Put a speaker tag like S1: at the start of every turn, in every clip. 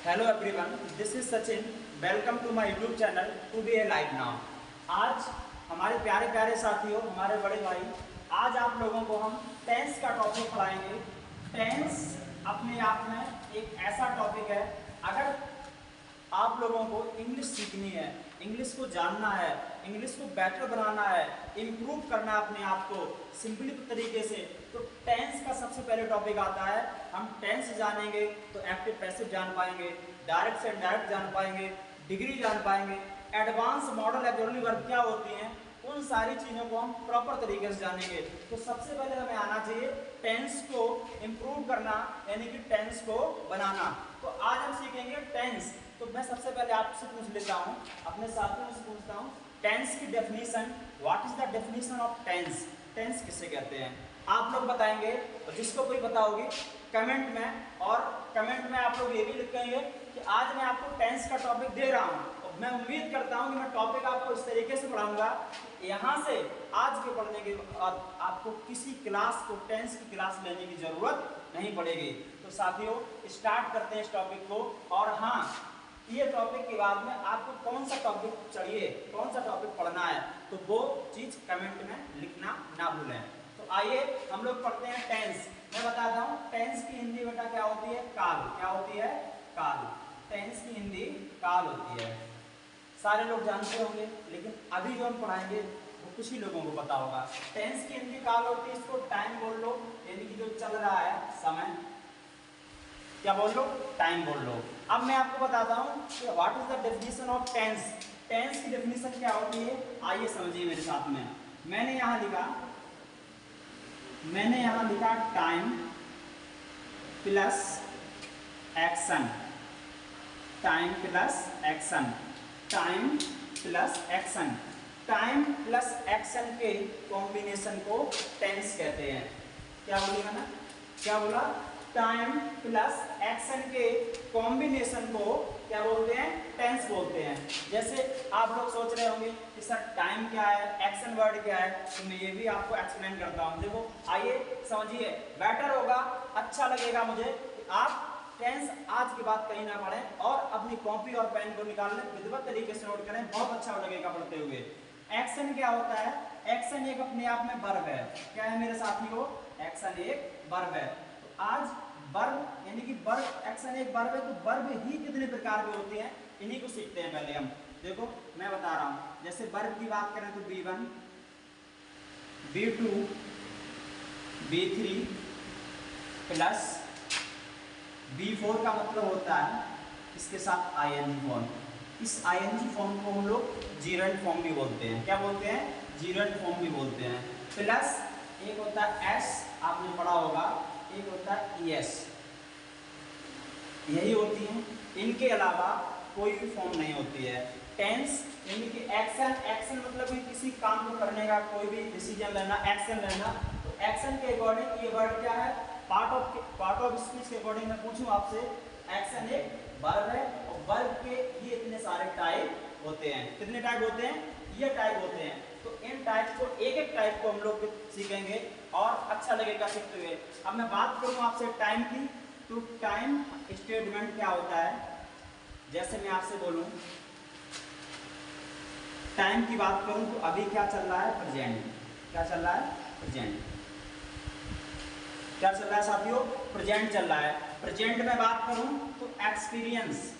S1: Hello everyone, this is Sachin. Welcome to my YouTube channel to be a live now. आज हमारे प्यारे प्यारे साथियों, हमारे बड़े भाई, आज आप लोगों को हम टेंस का टॉपिक पढ़ाएंगे। टेंस अपने आप में एक ऐसा टॉपिक है, अगर आप लोगों को इंग्लिश सीखनी है, इंग्लिश को जानना है, इंग्लिश को बेटर बनाना है, इम्प्रूव करना है अपने आप को सिंपली तरीके से, तो टेंस का सबसे पहले टॉपिक आता है। हम टेंस जानेंगे तो एक्टिव पैसिव जान पाएंगे, डायरेक्ट से इनडायरेक्ट जान पाएंगे, डिग्री जान पाएंगे, एडवांस मॉडल ऑक्सिलरी वर्ब क्या होती हैं, उन सारी चीज़ों को हम प्रॉपर तरीके से जानेंगे। तो सबसे पहले हमें आना चाहिए टेंस को इम्प्रूव करना, यानी कि टेंस को बनाना। तो आज हम सीखेंगे टेंस। तो मैं सबसे पहले आपसे पूछ लेता हूँ, अपने साथियों से पूछता हूँ, टेंस की definition, what is the definition of tense? Tense किसे कहते हैं? आप लोग बताएंगे, और जिसको कोई पता होगी कमेंट में, और कमेंट में आप लोग ये भी लिखेंगे कि आज मैं आपको टेंस का टॉपिक दे रहा हूँ। मैं उम्मीद करता हूँ कि मैं टॉपिक आपको इस तरीके से पढ़ाऊंगा, यहाँ से आज के पढ़ने के बाद आपको किसी क्लास को, टेंस की क्लास लेने की जरूरत नहीं पड़ेगी। तो साथियों, स्टार्ट करते हैं इस टॉपिक को। और हाँ, ये टॉपिक के बाद में आपको कौन सा टॉपिक चाहिए, कौन सा टॉपिक पढ़ना है, तो वो चीज़ कमेंट में लिखना ना भूलें। तो आइए हम लोग पढ़ते हैं टेंस। मैं बताता हूँ टेंस की हिंदी बेटा क्या होती है? काल। क्या होती है? काल। टेंस की हिंदी काल होती है। सारे लोग जानते होंगे, लेकिन अभी जो हम पढ़ाएंगे वो कुछ ही लोगों को पता होगा। टेंस की हिंदी काल होती है, इसको टाइम बोल लो, यानी कि जो चल रहा है समय। क्या बोल लो? टाइम बोल लो। अब मैं आपको बताता हूँ कि what is the definition of tense. Tense की डेफिनेशन क्या होती है, आइए समझिए मेरे साथ में। मैंने यहाँ लिखा time plus action. Time plus action. Time plus action. Time plus action के कॉम्बिनेशन को टेंस कहते हैं। क्या बोलेगा ना? क्या बोला? टाइम प्लस एक्शन के कॉम्बिनेशन को क्या बोलते हैं? टेंस बोलते हैं। जैसे आप लोग सोच रहे होंगे कि सर टाइम क्या है, एक्शन वर्ड क्या है, तो मैं ये भी आपको एक्सप्लेन करता हूँ। देखो, आइए समझिए, बेटर होगा, अच्छा लगेगा मुझे कि आप टेंस आज की बात कहीं ना पढ़ें और अपनी कॉपी और पेन को निकाल लें, विधिवत तरीके से नोट करें, बहुत अच्छा लगेगा पढ़ते हुए। एक्शन क्या होता है? एक्शन एक अपने आप में वर्ब है। क्या है मेरे साथियों? एक्शन एक वर्ब है। तो आज वर्ब यानी कि वर्ब, एक्शन एक वर्ब है, तो वर्ब ही कितने प्रकार के होते हैं, इन्हीं को सीखते हैं पहले हम। देखो मैं बता रहा हूं, जैसे वर्ब की बात करें तो B1, B2, B3 plus B4 का मतलब होता है इसके साथ ING फॉर्म। इस ING फॉर्म को हम लोग जीरेंट फॉर्म भी बोलते हैं। क्या बोलते हैं? जीरेंट फॉर्म भी बोलते हैं। प्लस एक होता है S, आपने पढ़ा होगा, एक होता है ES। यही होती है, इनके अलावा कोई भी फॉर्म नहीं होती है। टेंस यानी कि एक्शन। एक्शन मतलब कि किसी काम को करने का, कोई भी डिसीजन लेना, एक्शन लेना। तो एक्शन के अकॉर्डिंग ये वर्ड क्या है? पार्ट ऑफ स्पीच के अकॉर्डिंग मैं पूछूं आपसे, एक्शन एक वर्ब है, और वर्ब के ये इतने सारे टाइप होते हैं। कितने टाइप होते हैं? ये टाइप होते हैं। तो इन टाइप को, एक एक टाइप को हम लोग सीखेंगे और अच्छा लगेगा सीखते हुए। अब मैं बात करूं आपसे टाइम की, तो टाइम स्टेटमेंट क्या होता है? जैसे मैं आपसे बोलूं, टाइम की बात करूं तो अभी क्या चल रहा है? प्रेजेंट। क्या चल रहा है? प्रेजेंट। क्या चल रहा है साथियों? प्रेजेंट चल रहा है। प्रेजेंट में बात करूं तो एक्सपीरियंस।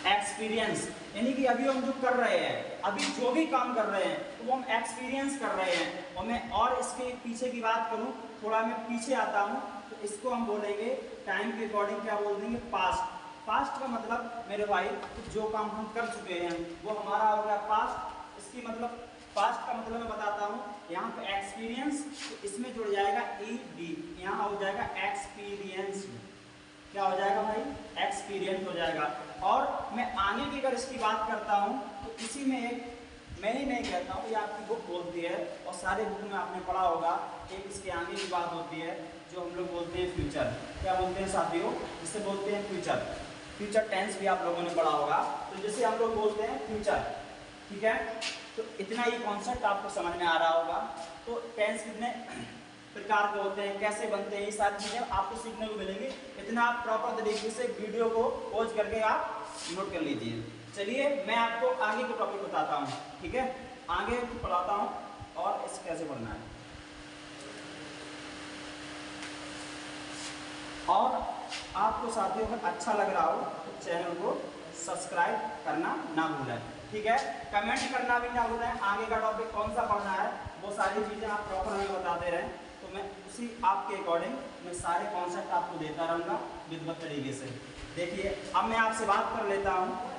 S1: एक्सपीरियंस यानी कि अभी हम जो कर रहे हैं, अभी जो भी काम कर रहे हैं, तो वो हम एक्सपीरियंस कर रहे हैं। और मैं और इसके पीछे की बात करूं, थोड़ा मैं पीछे आता हूं, तो इसको हम बोलेंगे टाइम के अकॉर्डिंग क्या बोल देंगे? पास्ट। पास्ट का मतलब मेरे भाई, जो काम हम कर चुके हैं वो हमारा हो गया पास्ट। इसकी मतलब, पास्ट का मतलब मैं बताता हूँ, यहाँ पे एक्सपीरियंस, तो इसमें जुड़ जाएगा ED, यहाँ हो जाएगा एक्सपीरियंस। क्या हो जाएगा भाई? एक्सपीरियंस हो जाएगा। और मैं आगे की अगर इसकी बात करता हूँ, तो इसी में एक, मैं ही नहीं कहता हूँ, ये आपकी बुक बोलती है, और सारे बुक में आपने पढ़ा होगा, एक इसके आगे की बात होती है जो हम लोग बोलते हैं फ्यूचर। क्या बोलते हैं साथियों? जिसे बोलते हैं फ्यूचर। फ्यूचर टेंस भी आप लोगों ने पढ़ा होगा। तो जैसे हम लोग बोलते हैं फ्यूचर, ठीक है, तो इतना ही कॉन्सेप्ट आपको समझ में आ रहा होगा। तो टेंस कितने प्रकार के होते हैं, कैसे बनते हैं, ये सारी चीज़ें आपको सीखने को मिलेंगी। इतना आप प्रॉपर तरीके से वीडियो को पॉज करके आप नोट कर लीजिए। चलिए मैं आपको आगे के टॉपिक बताता हूँ, ठीक है, आगे पढ़ाता हूँ और इसे कैसे पढ़ना है। और आपको साथियों अगर अच्छा लग रहा हो तो चैनल को सब्सक्राइब करना ना भूलें, ठीक है, कमेंट करना भी ना भूलें। आगे का टॉपिक कौन सा पढ़ना है वो सारी चीज़ें आप प्रॉपर हमें बताते रहें, तो मैं उसी आपके अकॉर्डिंग मैं सारे कॉन्सेप्ट आपको देता रहूँगा विधिवत तरीके से। देखिए अब मैं आपसे बात कर लेता हूँ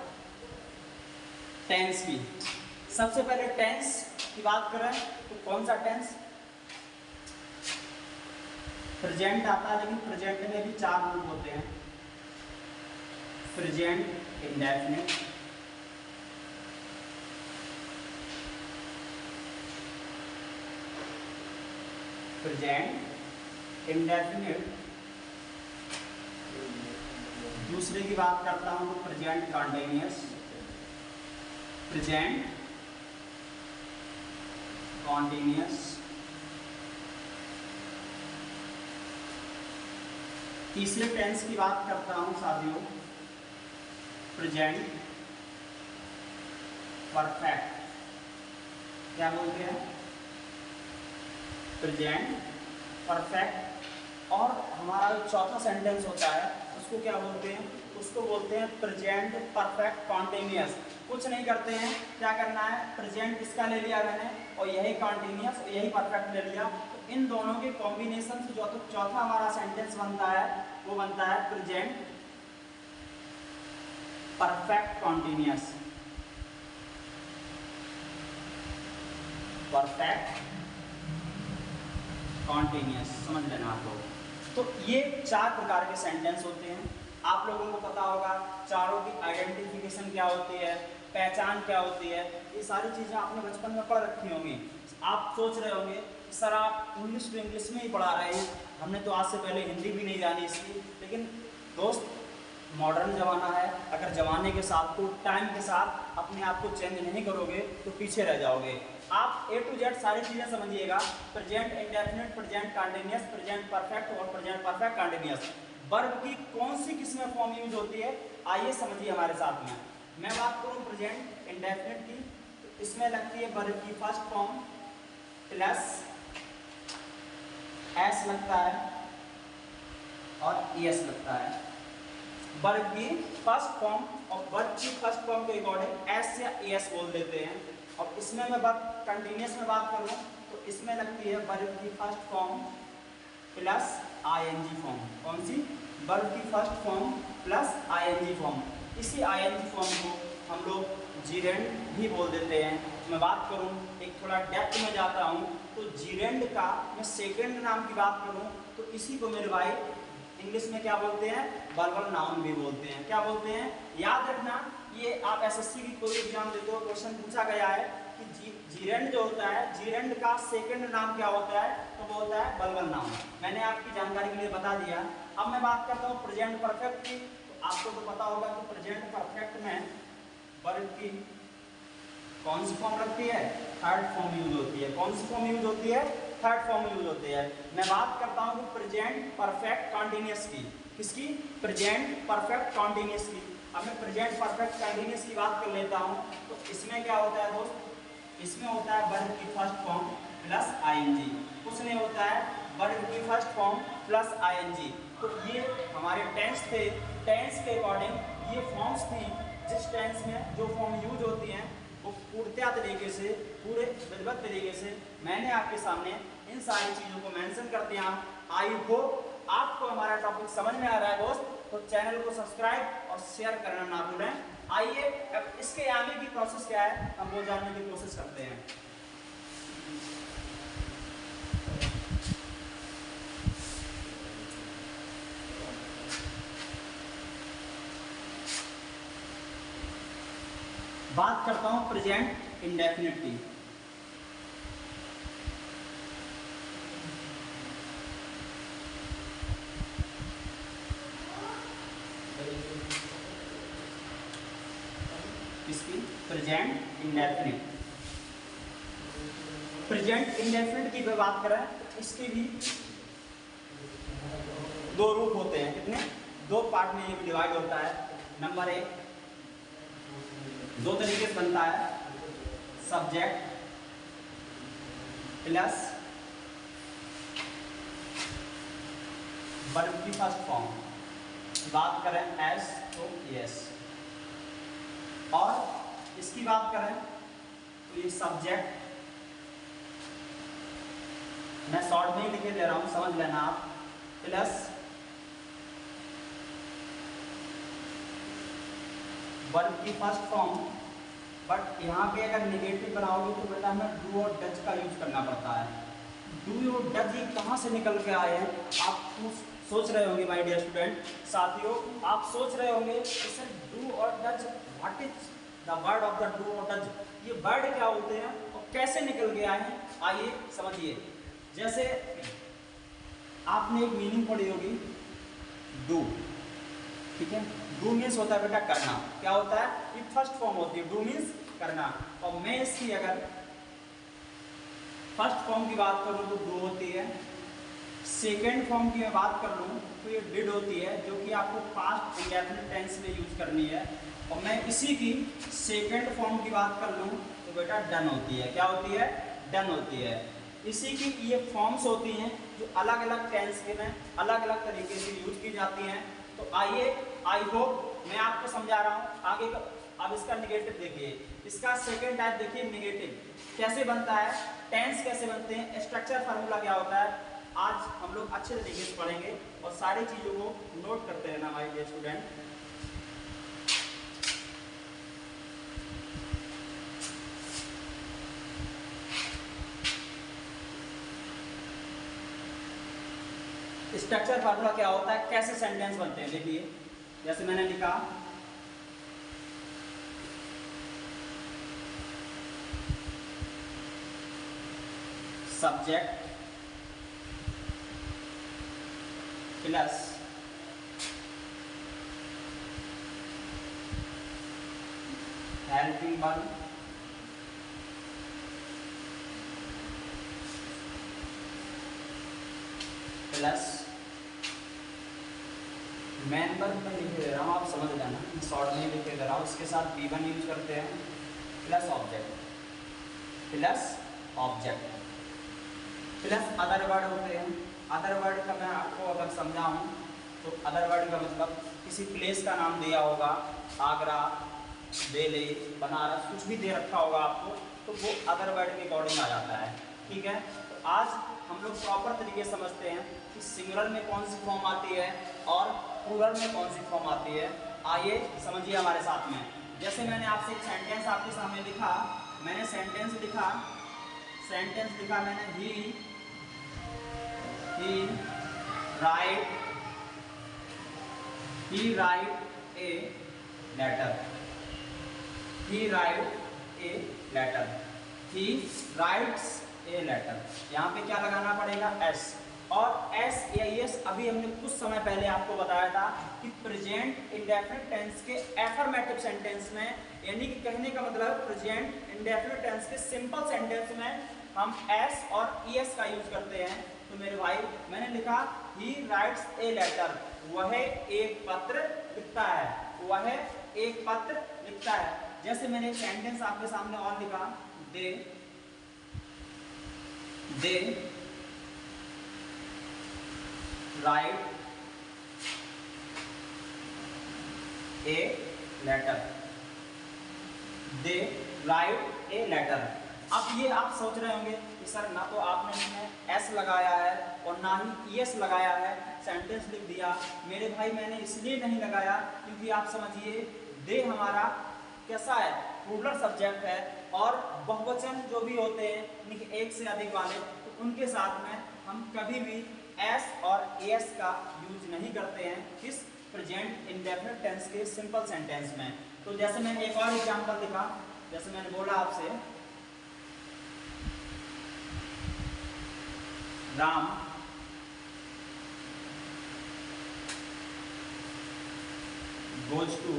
S1: टेंस की। सबसे पहले टेंस की बात करें तो कौन सा टेंस, प्रेजेंट आता है, लेकिन प्रेजेंट में भी 4 रूप होते हैं। प्रेजेंट इंडेफिनिट, प्रेजेंट इंडेफिनिट, दूसरे की बात करता हूं तो प्रेजेंट कॉन्टिन्यूअस, प्रेजेंट कॉन्टिन्यूअस, तीसरे टेंस की बात करता हूं साथियों प्रेजेंट परफेक्ट, क्या बोलते हैं, प्रेजेंट परफेक्ट। और हमारा जो चौथा सेंटेंस होता है उसको क्या बोलते हैं, उसको बोलते हैं प्रेजेंट परफेक्ट कॉन्टिन्यूअस। कुछ नहीं करते हैं, क्या करना है, प्रेजेंट इसका ले लिया मैंने और यही कॉन्टिन्यूअस और यही परफेक्ट ले लिया, तो इन दोनों के कॉम्बिनेशन से जो चौथा हमारा सेंटेंस बनता है वो बनता है present perfect continuous, perfect continuous, समझ लेना आप लोग। तो ये 4 प्रकार के सेंटेंस होते हैं। आप लोगों को पता होगा चारों की आइडेंटिफिकेशन क्या होती है, पहचान क्या होती है, ये सारी चीज़ें आपने बचपन में पढ़ रखी होंगी। आप सोच रहे होंगे सर आप इंग्लिश टू इंग्लिश में ही पढ़ा रहे हैं, हमने तो आज से पहले हिंदी भी नहीं जानी इसकी। लेकिन दोस्त मॉडर्न ज़माना है, अगर ज़माने के साथ तो टाइम के साथ अपने आप को चेंज नहीं करोगे तो पीछे रह जाओगे। आप A to Z सारी चीज़ें समझिएगा, present indefinite, present continuous, present perfect और प्रेजेंट परफेक्ट कॉन्टिन्यूअस। वर्ब की कौन सी किस्में फॉर्म यूज होती है आइए समझिए हमारे साथ में। मैं बात करूँ प्रेजेंट इंडेफिनिट की, तो इसमें लगती है वर्ब की फर्स्ट फॉर्म प्लस एस लगता है और ES लगता है। वर्ब की फर्स्ट फॉर्म और वर्ब की फर्स्ट फॉर्म के अकॉर्डिंग एस या ES बोल देते हैं। और इसमें मैं बात कंटिन्यूअस में बात करूँ तो इसमें लगती है वर्ब की first form plus ING form. कौन सी, वर्ब की first form plus ING form. इसी ING फॉर्म को हम लोग जीरेंड भी बोल देते हैं। मैं बात करूं एक थोड़ा डेप्थ में जाता हूं तो जीरेंड का मैं सेकंड नाम की बात करूं तो इसी को मेरे भाई इंग्लिश में क्या बोलते हैं, वर्बल नाउन भी बोलते हैं। क्या बोलते हैं, याद रखना, ये आप SSC की कोई एग्जाम देते हो क्वेश्चन पूछा गया है कि जीरेंड जो होता है, जीरेंड का सेकंड नाम क्या होता है, तो वो होता है वर्बल नाउन। मैंने आपकी जानकारी के लिए बता दिया। अब मैं बात करता हूँ प्रेजेंट परफेक्ट की, तो आपको तो पता होगा कि प्रेजेंट परफेक्ट में वर्ब की कौन सी फॉर्म लगती है, थर्ड फॉर्म यूज होती है। कौन सी फॉर्म यूज होती है, थर्ड फॉर्म यूज होती है। मैं बात करता हूँ प्रेजेंट परफेक्ट कॉन्टिन्यूअस की, किसकी, प्रेजेंट परफेक्ट कॉन्टिन्यूअस की। अब मैं प्रेजेंट परफेक्ट कॉन्टिन्यूअस की बात कर लेता हूँ तो इसमें क्या होता है दोस्त, इसमें होता है वर्ब की फर्स्ट फॉर्म प्लस ING। कुछ नहीं होता है, वर्ब की फर्स्ट फॉर्म प्लस ING। तो ये हमारे टेंस थे, टेंस के अकॉर्डिंग ये फॉर्म्स थी। जिस टेंस में जो फॉर्म यूज होती हैं वो पूर्णतः तरीके से, पूरे विधिवत तरीके से मैंने आपके सामने इन सारी चीज़ों को मेंशन कर दिया। आई होप आपको हमारा टॉपिक समझ में आ रहा है दोस्त, तो चैनल को सब्सक्राइब और शेयर करना ना भूलें। आइए अब इसके आगे की प्रोसेस क्या है हम वो जानने की कोशिश करते हैं। बात करता हूं प्रेजेंट इंडेफिनिट की। इसकी प्रेजेंट इंडेफिनिट, प्रेजेंट इंडेफिनिट की बात करें इसके भी दो रूप होते हैं। कितने? दो पार्ट में ये भी डिवाइड होता है। नंबर एक, दो तरीके से बनता है, सब्जेक्ट प्लस वर्ब की फर्स्ट फॉर्म। बात करें एस तो यस, और इसकी बात करें तो ये सब्जेक्ट, मैं शॉर्ट में ही लिखे दे रहा हूं, समझ लेना आप, प्लस वर्ब की फर्स्ट फॉर्म। बट यहाँ पे अगर नेगेटिव बनाओगे तो बेटा हमें डू और डज का यूज करना पड़ता है। डू और डज ये कहाँ से निकल के आए हैं? आप सोच रहे होंगे माय डियर स्टूडेंट, साथियों, आप सोच रहे होंगे कि सर डू और does, what is the word of the do और डज, ये वर्ड क्या होते हैं और कैसे निकल के आए हैं? आइए समझिए। जैसे आपने एक मीनिंग पढ़ी होगी डू, ठीक है? डू मीन्स होता है बेटा करना। क्या होता है? ये फर्स्ट फॉर्म होती है, डू मीन्स करना। और मैं इसकी अगर फर्स्ट फॉर्म की बात करूं तो डू होती है, सेकेंड फॉर्म की मैं बात कर लूँ तो ये डिड होती है, जो कि आपको पास्ट इंडेफिनिट टेंस में यूज करनी है। और मैं इसी की सेकेंड फॉर्म की बात कर लूँ तो बेटा डन होती है। क्या होती है? डन होती है। इसी की ये फॉर्म्स होती हैं जो अलग अलग टेंस के में अलग अलग तरीके से यूज की जाती हैं। तो आइए, आई होप मैं आपको समझा रहा हूँ आगे का। अब इसका निगेटिव देखिए, इसका सेकेंड टाइप देखिए, निगेटिव कैसे बनता है, टेंस कैसे बनते हैं, स्ट्रक्चर फार्मूला क्या होता है, आज हम लोग अच्छे तरीके से पढ़ेंगे और सारी चीज़ों को नोट करते रहना हमारे डियर स्टूडेंट। स्ट्रक्चर फार्मूला क्या होता है, कैसे सेंटेंस बनते हैं, देखिए जैसे मैंने लिखा subject plus helping verb plus main verb में लिख दे रहा हूँ, आप समझ लेना, शॉर्ट में लिख दे रहा हूँ। इसके साथ V1 यूज करते हैं, plus object plus other word होते हैं। अदर वर्ड का मैं आपको अगर समझाऊँ तो अदर वर्ड का मतलब किसी प्लेस का नाम दिया होगा, आगरा, दिल्ली, बनारस, कुछ भी दे रखा होगा आपको, तो वो अदर वर्ड के अकॉर्डिंग आ जाता है। ठीक है, तो आज हम लोग प्रॉपर तरीके से समझते हैं कि सिंगुलर में कौन सी फॉर्म आती है और प्लूरल में कौन सी फॉर्म आती है। आइए समझिए हमारे साथ में। जैसे मैंने आपसे एक सेंटेंस आपके सामने लिखा, मैंने सेंटेंस लिखा मैंने ही write a letter, he writes a letter. यहाँ पे क्या लगाना पड़ेगा? एस। और एस या एस अभी हमने कुछ समय पहले आपको बताया था कि प्रेजेंट इंडेफिनिट टेंस के एफर्मेटिव सेंटेंस में, यानी कि कहने का मतलब प्रेजेंट इंडेफिनिट टेंस के सिंपल सेंटेंस में हम एस और ईएस का यूज करते हैं। तो मेरे भाई मैंने लिखा ही राइट्स ए लेटर, वह एक पत्र लिखता है, वह एक पत्र लिखता है। जैसे मैंने एक सेंटेंस आपके सामने और लिखा, they write a letter, they write a letter. अब ये आप सोच रहे होंगे कि सर ना तो आपने इसमें एस लगाया है और ना ही ईएस लगाया है, सेंटेंस लिख दिया। मेरे भाई मैंने इसलिए नहीं लगाया क्योंकि आप समझिए दे हमारा कैसा है, प्लूरल सब्जेक्ट है, और बहुवचन जो भी होते हैं एक से अधिक वाले, तो उनके साथ में हम कभी भी एस और एस का यूज नहीं करते हैं किस प्रेजेंट इंडेफिनिट टेंस के सिंपल सेंटेंस में। तो जैसे मैंने एक और एग्जांपल लिखा, जैसे मैंने बोला आपसे Ram goes to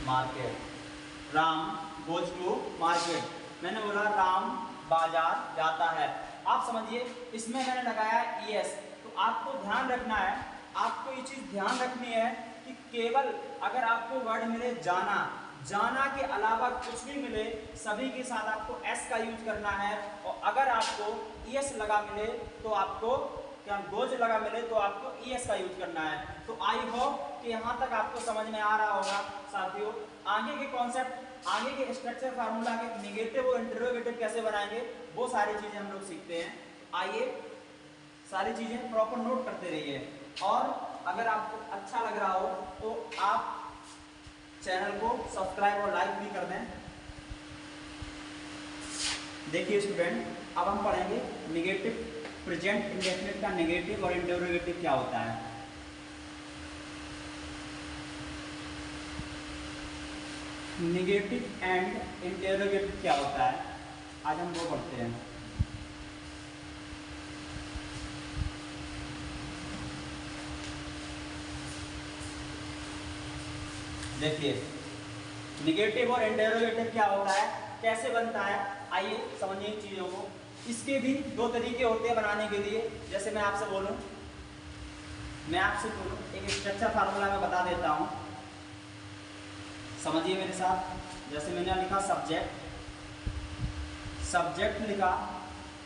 S1: market, Ram goes to market. मैंने बोला राम बाजार जाता है। आप समझिए इसमें मैंने लगाया ES। तो आपको ध्यान रखना है, आपको ये चीज़ ध्यान रखनी है कि केवल अगर आपको वर्ड मिले जाना, जाना के अलावा कुछ भी मिले सभी के साथ आपको S का यूज करना है। और अगर आपको ES लगा मिले तो आपको क्या गोज लगा मिले तो आपको ES का यूज करना है। तो आई होप कि यहाँ तक आपको समझ में आ रहा होगा साथियों। आगे के कॉन्सेप्ट, आगे के स्ट्रक्चर फार्मूला के नेगेटिव और इंटरोगेटिव कैसे बनाएंगे वो सारी चीज़ें हम लोग सीखते हैं। आइए सारी चीज़ें प्रॉपर नोट करते रहिए। और अगर आपको अच्छा लग रहा हो तो आप चैनल को सब्सक्राइब और लाइक भी कर दें। देखिए स्टूडेंट, अब हम पढ़ेंगे नेगेटिव प्रेजेंट इंडेफिनिट का नेगेटिव और इंटरोगेटिव क्या होता है। नेगेटिव एंड इंटरोगेटिव क्या होता है, आज हम वो पढ़ते हैं। देखिए नेगेटिव और इंटरोगेटिव क्या होता है, कैसे बनता है, आइए समझिए चीज़ों को। इसके भी दो तरीके होते हैं बनाने के लिए। जैसे मैं आपसे बोलूं एक स्ट्रक्चर फार्मूला मैं बता देता हूं, समझिए मेरे साथ। जैसे मैंने लिखा सब्जेक्ट लिखा,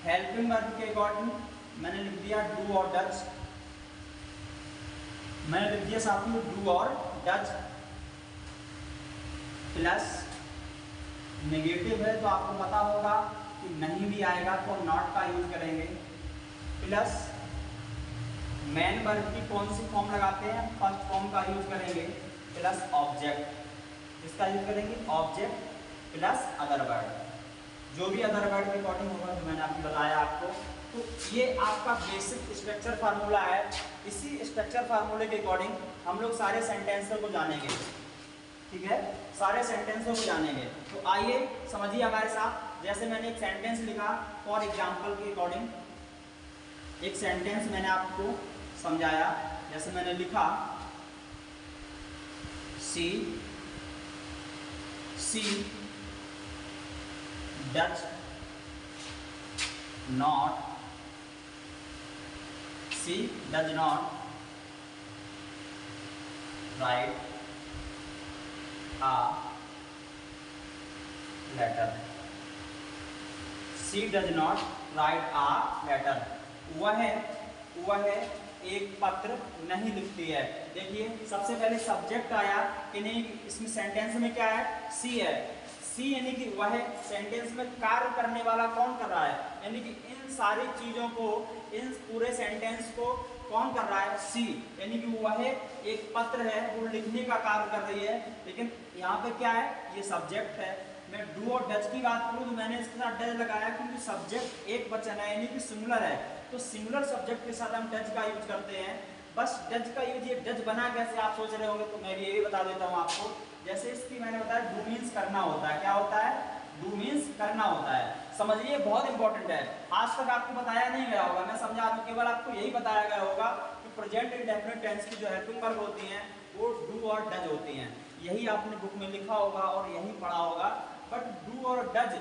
S1: हेल्पिंग वर्ब के अकॉर्डिंग मैंने लिख दिया डू और डज। मैंने लिख दिया साथियों डू और डज प्लस नेगेटिव है तो आपको पता होगा कि नहीं भी आएगा तो नॉट का यूज करेंगे, प्लस मेन वर्ब की कौन सी फॉर्म लगाते हैं, फर्स्ट फॉर्म का यूज करेंगे, प्लस ऑब्जेक्ट। इसका यूज करेंगे ऑब्जेक्ट प्लस अदर वर्ड, जो भी अदर वर्ड के अकॉर्डिंग होगा जो मैंने अभी बताया आपको। तो ये आपका बेसिक स्ट्रक्चर फार्मूला है। इसी स्ट्रक्चर फार्मूले के अकॉर्डिंग हम लोग सारे सेंटेंसों को जानेंगे, ठीक है, सारे सेंटेंसों को जानेंगे। तो आइए समझिए हमारे साथ। जैसे मैंने एक सेंटेंस लिखा, फॉर एग्जांपल के अकॉर्डिंग एक सेंटेंस मैंने आपको समझाया। जैसे मैंने लिखा she does not write letter. She does not write a letter. वह एक पत्र नहीं लिखती है। देखिए सबसे पहले सब्जेक्ट आया कि नहीं, इसमें सेंटेंस में क्या है, सी है। सी यानी कि वह, सेंटेंस में कार्य करने वाला कौन कर रहा है, यानी कि इन सारी चीज़ों को, इन पूरे सेंटेंस को कौन कर रहा है, सी। यानी कि वह एक पत्र है, वो लिखने का कार्य कर रही है। लेकिन यहाँ पे क्या है, ये सब्जेक्ट है। मैं डू और डज की बात करूँ तो मैंने इसके साथ डज लगाया क्योंकि सब्जेक्ट एक वचन है, यानी कि सिंगुलर है। तो सिंगुलर सब्जेक्ट के साथ हम डज का यूज करते हैं। बस डज का यूज, ये डज बना कैसे आप सोच रहे होंगे, तो मैं भी ये बता देता हूँ आपको। जैसे इसकी मैंने बताया डू मीन्स करना होता है। क्या होता है, डू मीन्स करना होता है। समझिए बहुत इंपॉर्टेंट है, आज तक आपको बताया नहीं गया होगा, मैं समझा दूं, केवल आपको यही बताया गया होगा कि प्रेजेंट इंडेफिनिट टेंस की जो हेल्पिंग वर्ब होती हैं वो डू और डज होती हैं। यही आपने बुक में लिखा होगा और यही पढ़ा होगा। बट डू और डज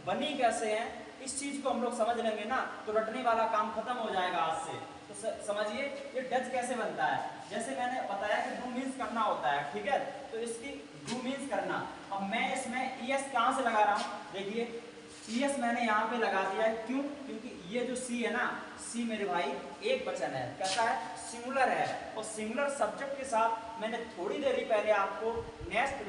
S1: बनी कैसे हैं, इस चीज को हम लोग समझ लेंगे ना तो रटने वाला काम खत्म हो जाएगा आज से। तो समझिए ये डज कैसे बनता है। जैसे मैंने बताया कि डू मीन्स करना होता है, ठीक है, तो इसकी डू मीन्स करना। अब मैं इसमें ES कहाँ से लगा रहा हूँ, देखिए ES मैंने यहाँ पे लगा दिया है। क्यों, क्योंकि ये जो सी है ना, सी मेरे भाई एक वचन है, कैसा है, सिंगुलर है। और सिंगुलर सब्जेक्ट के साथ मैंने थोड़ी देर ही पहले आपको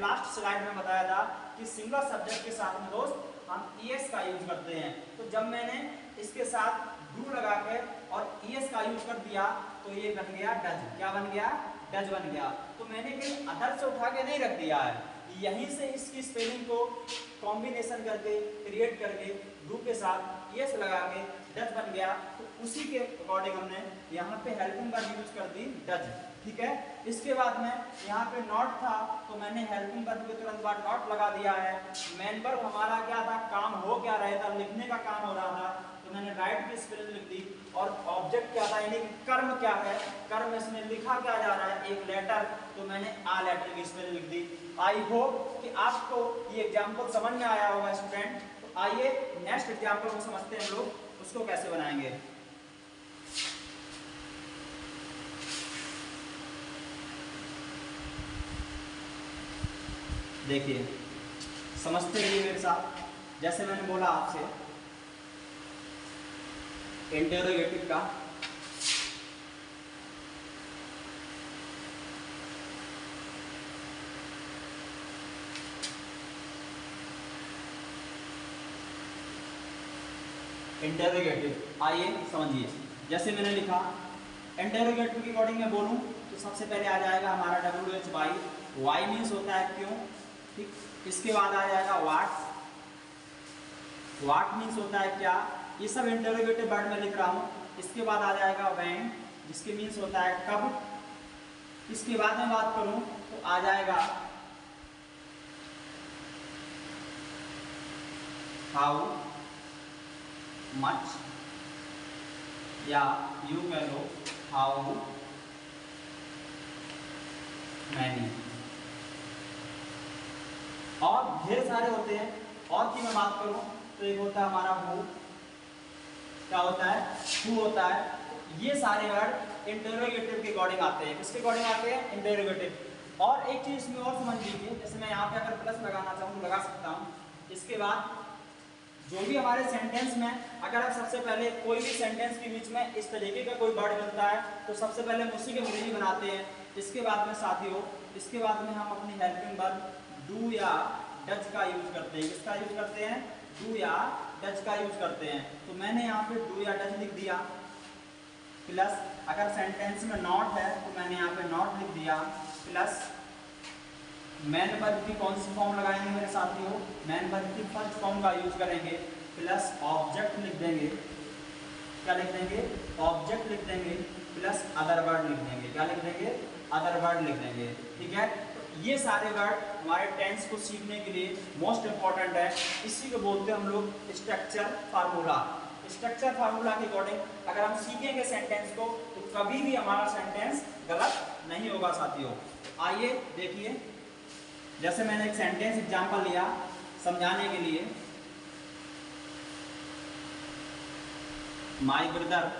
S1: लास्ट स्लाइड में बताया था कि सिंगुलर सब्जेक्ट के साथ में दोस्त हम ES का यूज करते हैं। तो जब मैंने इसके साथ डू लगा के और ES का यूज कर दिया तो ये बन गया डज। क्या बन गया, डज बन गया। तो मैंने कहीं अदर से उठा के नहीं रख दिया है, यहीं से इसकी स्पेलिंग को कॉम्बिनेशन करके, क्रिएट करके डू के साथ ES लगा के डज बन गया। तो उसी के अकॉर्डिंग हमने यहाँ पे हेल्पिंग वर्ब यूज कर दी डज, ठीक है। इसके बाद में यहाँ पे नॉट था तो मैंने हेल्पिंग वर्ब के तुरंत बाद नॉट लगा दिया है। मेन वर्ब हमारा क्या था, काम हो क्या रहा था, लिखने का काम हो रहा था, तो मैंने राइट की स्पेलिंग लिख दी। और ऑब्जेक्ट क्या था, यानी कर्म क्या है, कर्म इसमें लिखा क्या जा रहा है, एक लेटर, तो मैंने आ लेटर की स्पेलिंग लिख दी। आई होप कि आपको ये एग्जाम्पल समझ में आया होगा स्टूडेंट। तो आइए नेक्स्ट एग्जाम्पल को समझते हैं हम लोग, उसको कैसे बनाएंगे। देखिए समझते रहिए मेरे साथ। जैसे मैंने बोला आपसे इंटरोगेटिव का इंटरोगेटिव, आइए समझिए। जैसे मैंने लिखा इंटरोगेटिव के अकॉर्डिंग मैं बोलूं तो सबसे पहले आ जाएगा हमारा WHY, वाई मीन्स होता है क्यों, ठीक। इसके बाद आ जाएगा वाट मीन्स होता है क्या, ये सब इंटरोगेटिव वर्ड में लिख रहा हूँ। इसके बाद आ जाएगा व्हेन, जिसके मीन्स होता है कब। इसके बाद में बात करूँ तो आ जाएगा हाउ मच, या यू कह लो हाउ मैनी। और ढेर सारे होते हैं। और की मैं बात करूं तो एक होता है हमारा हु, क्या होता है, हु होता है। ये सारे वर्ड इंटरोगेटिव के अकॉर्डिंग आते हैं। किसके अकॉर्डिंग आते हैं, इंटरोगेटिव। और एक चीज इसमें और समझ लीजिए, जैसे मैं यहाँ पे अगर प्लस लगाना चाहूँ लगा सकता हूँ। इसके बाद जो भी हमारे सेंटेंस में अगर आप सबसे पहले कोई भी सेंटेंस के बीच में इस तरीके का कोई वर्ड मिलता है तो सबसे पहले हम उसी के अंग्रेजी बनाते हैं। इसके बाद में साथियों, इसके बाद में हम अपनी हेल्पिंग वर्ब डू या डज का यूज करते हैं। किसका यूज करते हैं, डू या डज का यूज करते हैं। तो मैंने यहाँ पे डू या डज लिख दिया, प्लस अगर सेंटेंस में नॉट है तो मैंने यहाँ पे नॉट लिख दिया, प्लस मैन वर्ब की कौन सी फॉर्म लगाएंगे मेरे साथियों, मैन वर्ब की फर्स्ट फॉर्म का यूज करेंगे, प्लस ऑब्जेक्ट लिख देंगे। क्या लिख देंगे, ऑब्जेक्ट लिख देंगे, प्लस अदर वर्ड लिख देंगे। क्या लिख देंगे, अदर वर्ड लिख देंगे, ठीक है। तो ये सारे वर्ड हमारे टेंस को सीखने के लिए मोस्ट इंपॉर्टेंट है। इसी को बोलते हैं हम लोग स्ट्रक्चर फार्मूला। स्ट्रक्चर फार्मूला के अकॉर्डिंग अगर हम सीखेंगे सेंटेंस को तो कभी भी हमारा सेंटेंस गलत नहीं होगा साथियों। आइए देखिए, जैसे मैंने एक सेंटेंस एग्जांपल लिया समझाने के लिए, my brother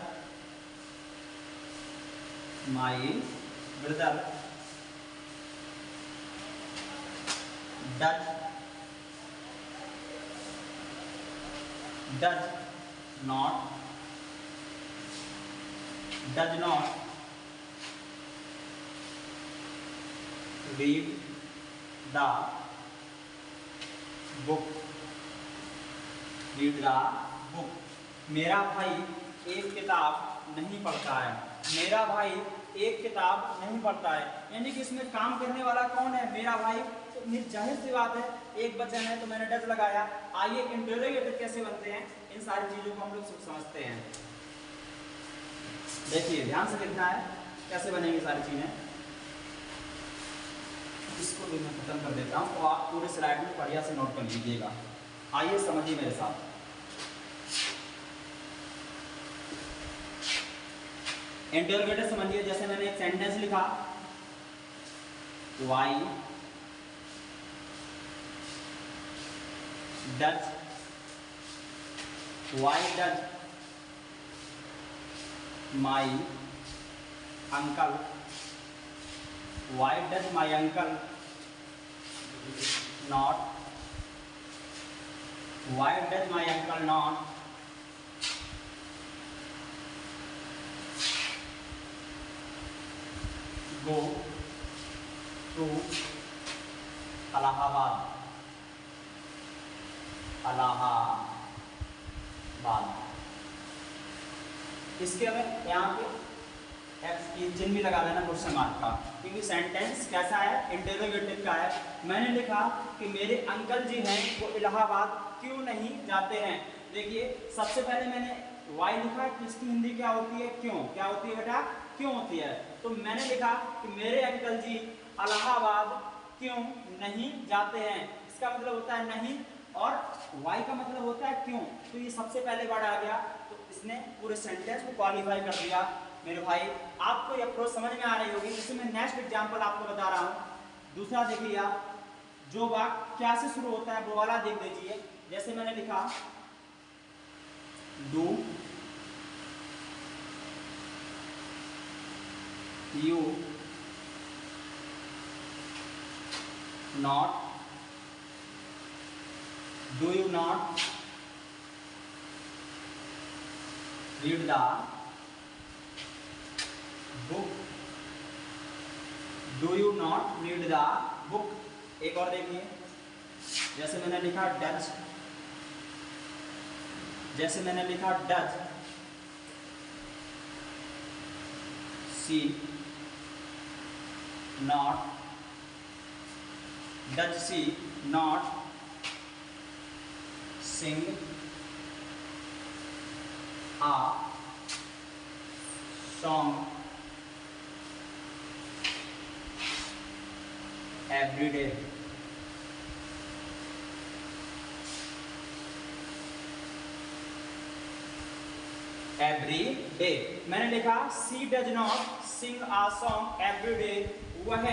S1: does not read the book। मेरा भाई एक किताब नहीं पढ़ता है। मेरा भाई एक किताब नहीं पढ़ता है, यानी कि इसमें काम करने वाला कौन है, मेरा भाई। तो जाहिर सी बात है एक वचन है तो मैंने डज लगाया। आइए इंटरोगेटिव कैसे बनते हैं, इन सारी चीजों को हम लोग समझते हैं। देखिए ध्यान से देखना है कैसे बनेंगी सारी चीजें। इसको भी मैं खत्म कर देता हूँ तो आप पूरे स्लाइड में बढ़िया से नोट कर लीजिएगा। आइए समझिए मेरे साथ। इंटरोगेटिव समझिए, जैसे मैंने एक सेंटेंस लिखा, why does my uncle, why does my uncle not go to Allahabad। इसके हमें यहाँ पे एक्स की चिन्ह भी लगा देना क्वेश्चन मार्क का, क्योंकि सेंटेंस कैसा है, इंटरोगेटिव का है। मैंने लिखा कि मेरे अंकल जी हैं वो इलाहाबाद क्यों नहीं जाते हैं। देखिए सबसे पहले मैंने वाई लिखा कि इसकी हिंदी क्या होती है, क्यों। क्या होती है बेटा, क्यों होती है। तो मैंने लिखा कि मेरे अंकल जी इलाहाबाद क्यों नहीं जाते हैं। इसका मतलब होता है नहीं, और वाई का मतलब होता है क्यों, तो ये सबसे पहले वर्ड आ गया, तो इसने पूरे सेंटेंस को क्वालिफाई कर दिया। मेरे भाई आपको ये अप्रोच समझ में आ रही होगी, इससे मैं नेक्स्ट एग्जांपल आपको बता रहा हूँ। दूसरा देखिए आप, जो वाक्य क्या से शुरू होता है वो वाला देख लीजिए। जैसे मैंने लिखा do you not, do you not read the book, do you not read the book. एक और देखिए, जैसे मैंने लिखा डज, जैसे मैंने लिखा does she not, does she not sing a song every day. Every day मैंने लिखा she does not sing a song every day, वह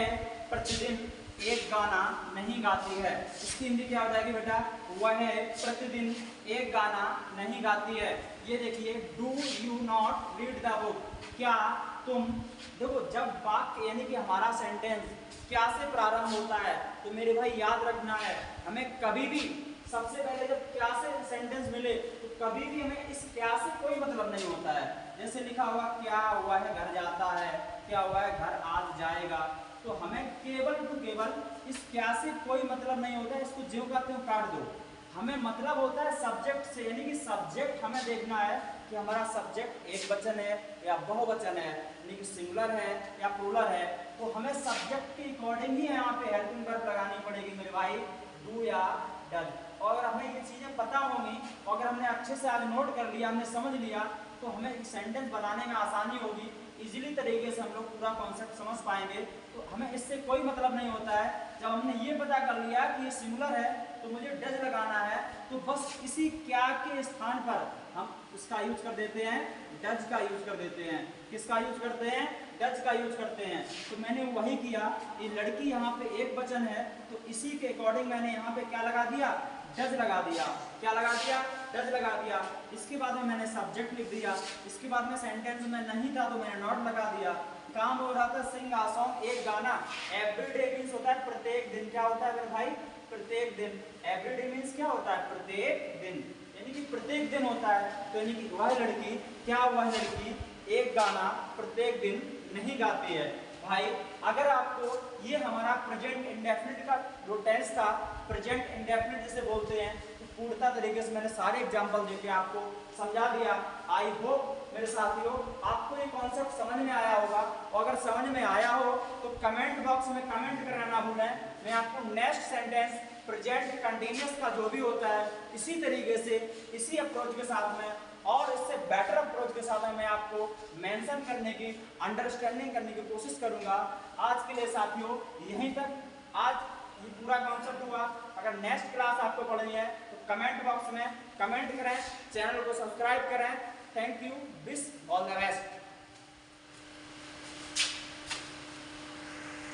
S1: प्रतिदिन एक गाना नहीं गाती है। इसकी हिंदी क्या हो जाएगी बेटा, वह प्रतिदिन एक गाना नहीं गाती है। ये देखिए do you not read the book, क्या तुम, देखो जब वाक्य यानी कि हमारा सेंटेंस क्या से प्रारंभ होता है तो मेरे भाई याद रखना है, हमें कभी भी सबसे पहले जब क्या से सेंटेंस मिले तो कभी भी हमें इस क्या से कोई मतलब नहीं होता है। जैसे लिखा हुआ क्या हुआ है घर जाता है, क्या हुआ है घर आज जाएगा, तो हमें केवल टू केवल इस क्या से कोई मतलब नहीं होता है, इसको ज्यों का त्यों काट दो। हमें मतलब होता है सब्जेक्ट से, यानी कि सब्जेक्ट हमें देखना है कि हमारा सब्जेक्ट एक वचन है या बहुवचन है, यानी कि सिंगुलर है या प्लूरल है। तो हमें सब्जेक्ट के अकॉर्डिंग ही यहाँ पे हेल्पिंग वर्ब लगानी पड़ेगी मेरे भाई, डू या डज। और अगर हमें ये चीज़ें पता होंगी और अगर हमने अच्छे से आज नोट कर लिया, हमने समझ लिया, तो हमें एक सेंटेंस बनाने में आसानी होगी, इजीली तरीके से हम लोग पूरा कॉन्सेप्ट समझ पाएंगे। तो हमें इससे कोई मतलब नहीं होता है, जब हमने ये पता कर लिया कि ये सिंगुलर है तो मुझे डज लगाना है, तो बस इसी क्या के स्थान पर हम उसका यूज कर देते हैं, डज का यूज कर देते हैं। किसका यूज करते हैं, डज का यूज करते हैं। तो मैंने वही किया, ये लड़की यहाँ पे एक वचन है तो इसी के अकॉर्डिंग मैंने यहाँ पे क्या लगा दिया, डज लगा दिया। क्या लगा दिया, डज लगा दिया। इसके बाद में मैंने सब्जेक्ट लिख दिया, इसके बाद में सेंटेंस में नहीं था तो मैंने नॉट लगा दिया। काम हो रहा था सिंग आ सॉन्ग, एक गाना। एवरीडे मींस होता है प्रत्येक दिन, क्या होता है मेरे भाई, प्रत्येक दिन। एवरीडे मींस क्या होता है, प्रत्येक दिन, यानी कि प्रत्येक दिन होता है। तो यानी कि वह लड़की, क्या वह लड़की एक गाना प्रत्येक दिन नहीं गाती है। भाई अगर आपको ये हमारा प्रेजेंट इंडेफिनिट का जो टेंस था, प्रेजेंट इंडेफिनिट जिसे बोलते हैं, तो पूर्णता तरीके से मैंने सारे एग्जांपल देके आपको समझा दिया। आई होप मेरे साथियों आपको ये कॉन्सेप्ट समझ में आया होगा, और अगर समझ में आया हो तो कमेंट बॉक्स में कमेंट करना ना भूलें। मैं आपको नेक्स्ट सेंटेंस प्रेजेंट कंटिन्यूअस का जो भी होता है इसी तरीके से, इसी अप्रोच के साथ में और इससे बेटर अप्रोच के साथ में मैं आपको मेंशन करने की, अंडरस्टैंडिंग करने की कोशिश करूंगा। आज के लिए साथियों यहीं तक, आज ये पूरा कॉन्सेप्ट हुआ। अगर नेक्स्ट क्लास आपको पढ़नी है तो कमेंट बॉक्स में कमेंट करें, चैनल को सब्सक्राइब करें। Thank you, wish all the best.